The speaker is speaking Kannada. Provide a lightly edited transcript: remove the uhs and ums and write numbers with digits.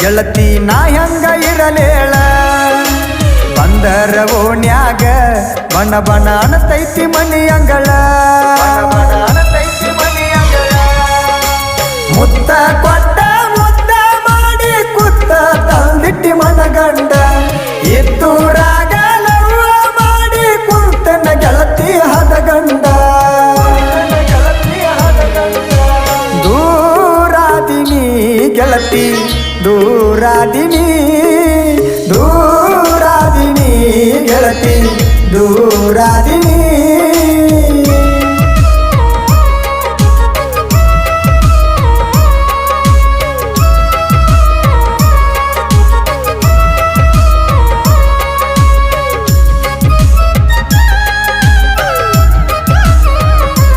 ಗೆಳತಿ ನಾ ಹೆಂಗ ಇರಲೇಳ ಬಂದರ ಓಣ್ಯಾಗ ಬಣ ಬಣ ಅನತೈತಿ ಮನಿ ಅಂಗಳ ಮುತ್ತ ಕೊಟ್ಟ ಮುತ್ತ ಮಾಡಿ ಕುತ್ತ ತಂದಿಟ್ಟಿ ಮನಗಂಡ ಎತ್ತೂರಾಗ ಲವ್ವ ಮಾಡಿ ಕುಂತನ ಗೆಳತಿ ಹದಗಂಡ ದೂರಾದಿನಿ ಗೆಳತಿ ದೂರಾದಿನಿ